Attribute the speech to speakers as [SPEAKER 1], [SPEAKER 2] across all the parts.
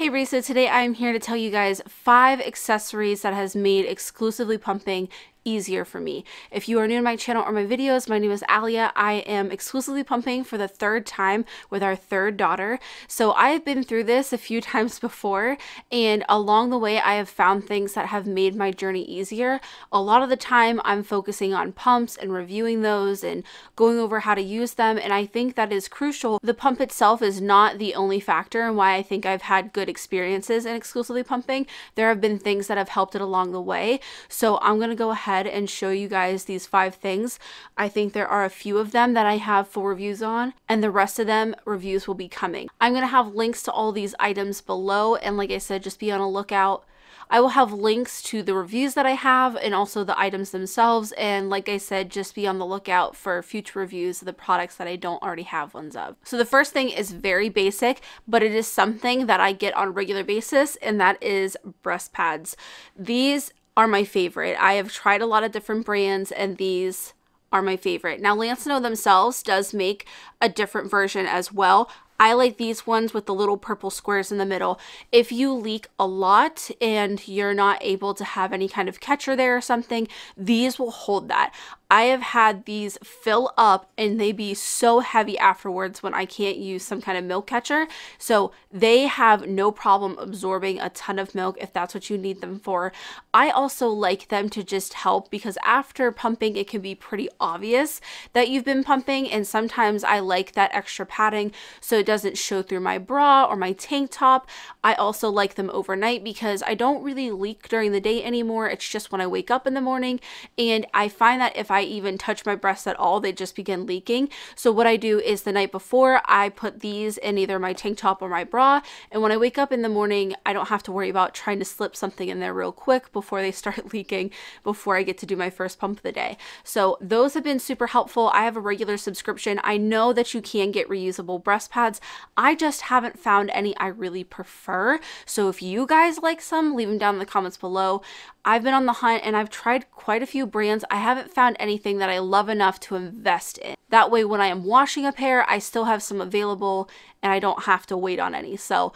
[SPEAKER 1] Hey Bree, so today I'm here to tell you guys 5 accessories that has made exclusively pumping easier for me. If you are new to my channel or my videos, my name is Alia. I am exclusively pumping for the 3rd time with our 3rd daughter. So I have been through this a few times before, and along the way I have found things that have made my journey easier. A lot of the time I'm focusing on pumps and reviewing those and going over how to use them, and I think that is crucial. The pump itself is not the only factor in why I think I've had good experiences in exclusively pumping. There have been things that have helped it along the way. So I'm going to go ahead and show you guys these 5 things. I think there are a few of them that I have full reviews on, and the rest of them reviews will be coming. I'm going to have links to all these items below, and like I said, just be on a lookout. I will have links to the reviews that I have and also the items themselves, and like I said, just be on the lookout for future reviews of the products that I don't already have ones of. So the first thing is very basic, but it is something that I get on a regular basis, and that is breast pads. These are my favorite. I have tried a lot of different brands, and these are my favorite. Now, Lancino themselves does make a different version as well. I like these ones with the little purple squares in the middle. If you leak a lot and you're not able to have any kind of catcher there or something, these will hold that. I have had these fill up and they be so heavy afterwards when I can't use some kind of milk catcher. So they have no problem absorbing a ton of milk if that's what you need them for. I also like them to just help because after pumping, it can be pretty obvious that you've been pumping, and sometimes I like that extra padding so it doesn't show through my bra or my tank top. I also like them overnight because I don't really leak during the day anymore. It's just when I wake up in the morning, and I find that if I even touch my breasts at all, they just begin leaking. So what I do is the night before, I put these in either my tank top or my bra, and when I wake up in the morning, I don't have to worry about trying to slip something in there real quick before they start leaking before I get to do my first pump of the day. So those have been super helpful. I have a regular subscription. I know that you can get reusable breast pads. I just haven't found any I really prefer. So if you guys like some, leave them down in the comments below. I've been on the hunt and I've tried quite a few brands. I haven't found anything that I love enough to invest in. That way, when I am washing a pair, I still have some available and I don't have to wait on any. So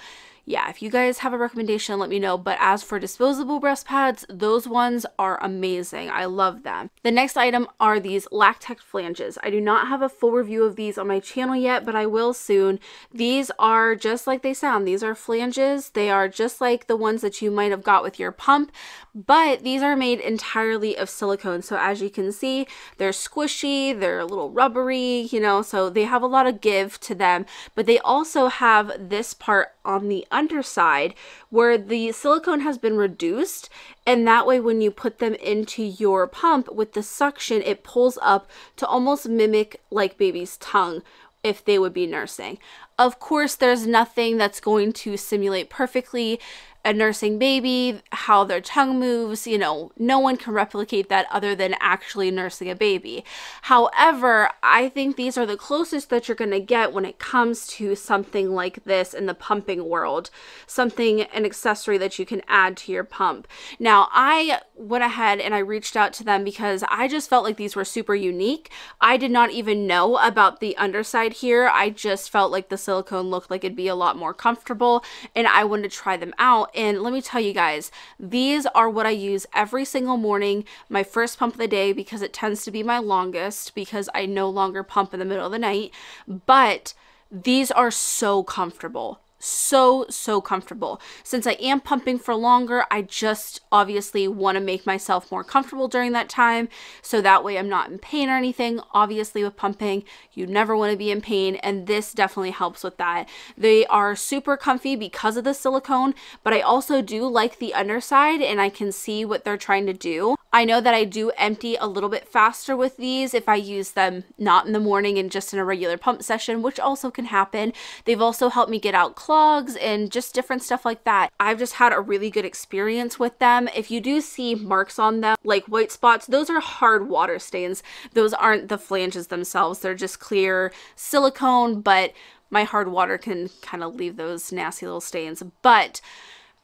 [SPEAKER 1] yeah, if you guys have a recommendation, let me know. But as for disposable breast pads, those ones are amazing. I love them. The next item are these Lactec flanges. I do not have a full review of these on my channel yet, but I will soon. These are just like they sound. These are flanges. They are just like the ones that you might have got with your pump, but these are made entirely of silicone. So as you can see, they're squishy, they're a little rubbery, you know, so they have a lot of give to them, but they also have this part on the underside where the silicone has been reduced, and that way when you put them into your pump with the suction, it pulls up to almost mimic like baby's tongue if they would be nursing. Of course, there's nothing that's going to simulate perfectly a nursing baby, how their tongue moves, you know, no one can replicate that other than actually nursing a baby. However, I think these are the closest that you're going to get when it comes to something like this in the pumping world, an accessory that you can add to your pump. Now, I went ahead and I reached out to them because I just felt like these were super unique. I did not even know about the underside here. I just felt like the silicone looked like it'd be a lot more comfortable, and I wanted to try them out. And let me tell you guys, these are what I use every single morning, my first pump of the day, because it tends to be my longest because I no longer pump in the middle of the night. But these are so comfortable. So comfortable. Since I am pumping for longer, I just obviously want to make myself more comfortable during that time, so that way I'm not in pain or anything. Obviously with pumping, you never want to be in pain, and this definitely helps with that. They are super comfy because of the silicone, but I also do like the underside, and I can see what they're trying to do. I know that I do empty a little bit faster with these if I use them not in the morning and just in a regular pump session, which also can happen. They've also helped me get out clogs and just different stuff like that. I've just had a really good experience with them. If you do see marks on them, like white spots, those are hard water stains. Those aren't the flanges themselves. They're just clear silicone, but my hard water can kind of leave those nasty little stains. But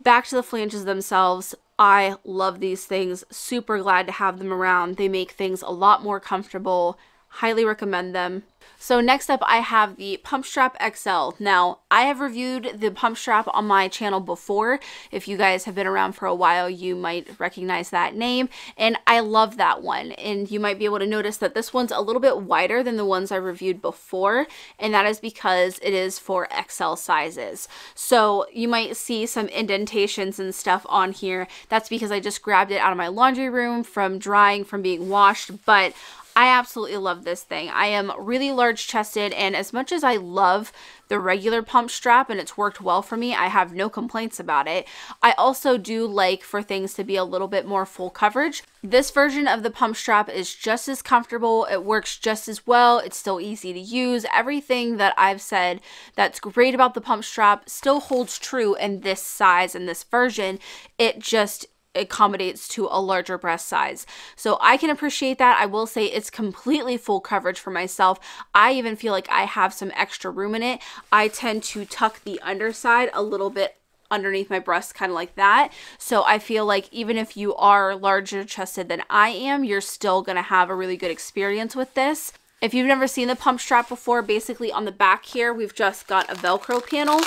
[SPEAKER 1] back to the flanges themselves, I love these things. Super glad to have them around. They make things a lot more comfortable. Highly recommend them. So next up, I have the Pump Strap XL. Now, I have reviewed the Pump Strap on my channel before. If you guys have been around for a while, you might recognize that name. And I love that one. And you might be able to notice that this one's a little bit wider than the ones I reviewed before. And that is because it is for XL sizes. So you might see some indentations and stuff on here. That's because I just grabbed it out of my laundry room from drying, from being washed. But I absolutely love this thing. I am really large chested, and as much as I love the regular pump strap and it's worked well for me, I have no complaints about it. I also do like for things to be a little bit more full coverage. This version of the pump strap is just as comfortable. It works just as well. It's still easy to use. Everything that I've said that's great about the pump strap still holds true in this size and this version. It just accommodates to a larger breast size. So I can appreciate that. I will say it's completely full coverage for myself. I even feel like I have some extra room in it. I tend to tuck the underside a little bit underneath my breast, kind of like that. So I feel like even if you are larger chested than I am, you're still going to have a really good experience with this. If you've never seen the pump strap before, basically on the back here, we've just got a Velcro panel.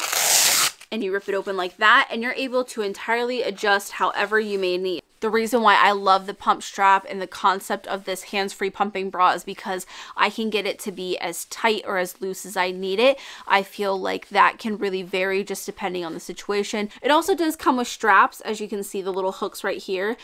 [SPEAKER 1] And you rip it open like that, and you're able to entirely adjust however you may need. The reason why I love the pump strap and the concept of this hands-free pumping bra is because I can get it to be as tight or as loose as I need it. I feel like that can really vary just depending on the situation. It also does come with straps, as you can see the little hooks right here.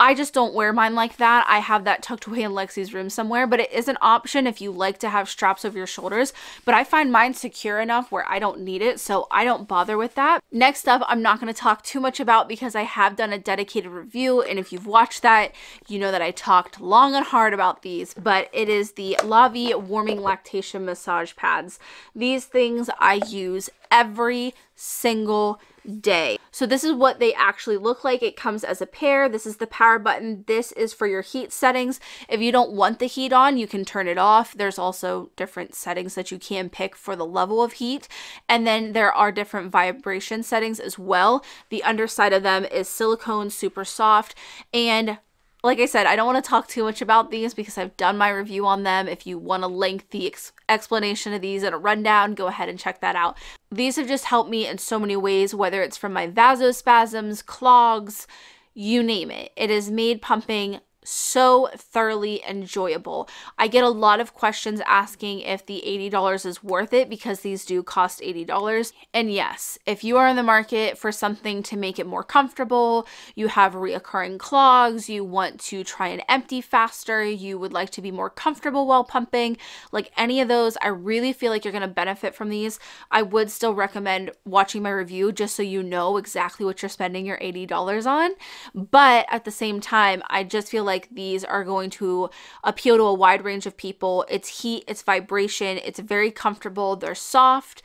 [SPEAKER 1] I just don't wear mine like that. I have that tucked away in Lexi's room somewhere, but it is an option if you like to have straps over your shoulders. But I find mine secure enough where I don't need it, so I don't bother with that. Next up, I'm not going to talk too much about because I have done a dedicated review, and if you've watched that, you know that I talked long and hard about these, but it is the Lavie Warming Lactation Massage Pads. These things I use every single day. So this is what they actually look like. It comes as a pair. This is the power button. This is for your heat settings. If you don't want the heat on, you can turn it off. There's also different settings that you can pick for the level of heat. And then there are different vibration settings as well. The underside of them is silicone, super soft. And like I said, I don't want to talk too much about these because I've done my review on them. If you want a lengthy explanation of these and a rundown, go ahead and check that out. These have just helped me in so many ways, whether it's from my vasospasms, clogs, you name it. It has made pumping so thoroughly enjoyable. I get a lot of questions asking if the $80 is worth it because these do cost $80. And yes, if you are in the market for something to make it more comfortable, you have reoccurring clogs, you want to try and empty faster, you would like to be more comfortable while pumping, like any of those, I really feel like you're going to benefit from these. I would still recommend watching my review just so you know exactly what you're spending your $80 on. But at the same time, I just feel like these are going to appeal to a wide range of people. It's heat, it's vibration, it's very comfortable, they're soft.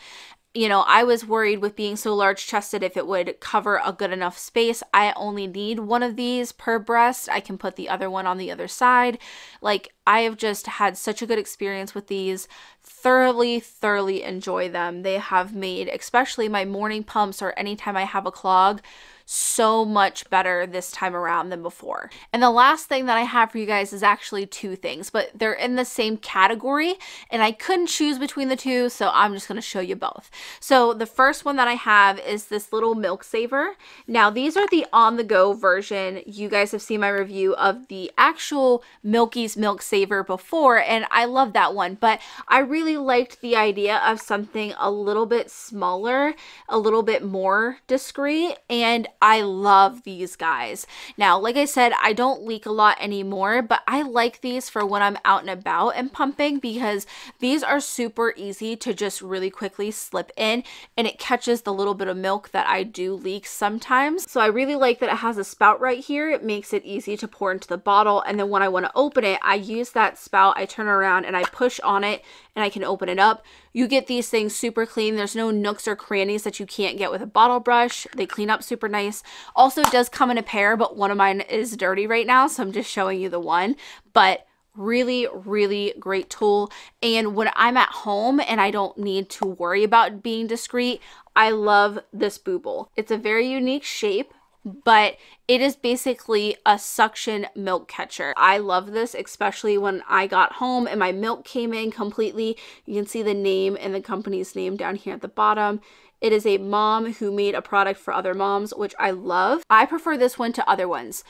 [SPEAKER 1] You know, I was worried with being so large chested if it would cover a good enough space. I only need one of these per breast. I can put the other one on the other side. Like, I have just had such a good experience with these. Thoroughly enjoy them. They have made, especially my morning pumps or anytime I have a clog, so much better this time around than before. And the last thing that I have for you guys is actually two things, but they're in the same category and I couldn't choose between the two, so I'm just going to show you both. So the first one that I have is this little milk saver. Now these are the on-the-go version. You guys have seen my review of the actual Milkies milk saver before, and I love that one, but I really liked the idea of something a little bit smaller, a little bit more discreet, and I love these guys. Now, like I said, I don't leak a lot anymore, but I like these for when I'm out and about and pumping because these are super easy to just really quickly slip in, and it catches the little bit of milk that I do leak sometimes. So I really like that it has a spout right here. It makes it easy to pour into the bottle, and then when I want to open it, I use that spout, I turn around and I push on it and I can open it up. You get these things super clean. There's no nooks or crannies that you can't get with a bottle brush. They clean up super nice. Also, it does come in a pair, but one of mine is dirty right now, so I'm just showing you the one. But really great tool. And when I'm at home and I don't need to worry about being discreet, I love this Boobble. It's a very unique shape. but it is basically a suction milk catcher. I love this, especially when I got home and my milk came in completely. You can see the name and the company's name down here at the bottom. It is a mom who made a product for other moms, which I love. I prefer this one to other ones.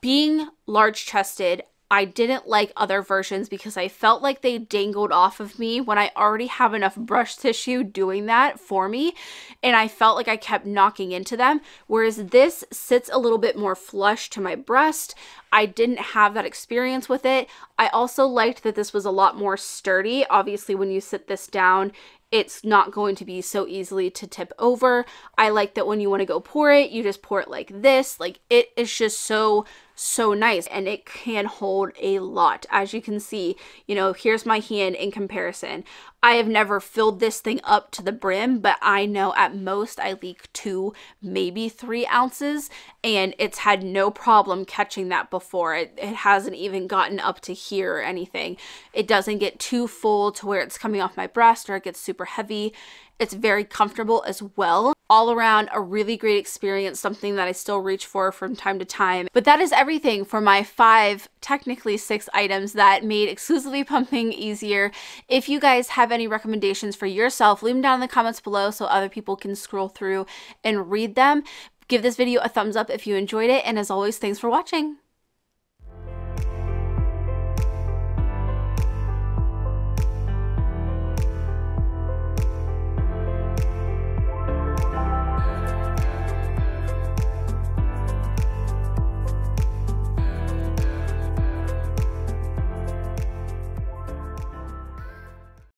[SPEAKER 1] Being large chested, I didn't like other versions because I felt like they dangled off of me when I already have enough brush tissue doing that for me, and I felt like I kept knocking into them, whereas this sits a little bit more flush to my breast. I didn't have that experience with it. I also liked that this was a lot more sturdy. Obviously, when you sit this down, it's not going to be so easily to tip over. I like that when you want to go pour it, you just pour it like this. Like, it is just so nice, and it can hold a lot. As you can see, you know, here's my hand in comparison. I have never filled this thing up to the brim, but I know at most I leak 2, maybe 3 ounces, and it's had no problem catching that before. It hasn't even gotten up to here or anything. It doesn't get too full to where it's coming off my breast or it gets super heavy. It's very comfortable as well. All around, a really great experience, something that I still reach for from time to time. But that is everything for my 5, technically 6 items that made exclusively pumping easier. If you guys have any recommendations for yourself, leave them down in the comments below so other people can scroll through and read them. Give this video a thumbs up if you enjoyed it, and as always, thanks for watching.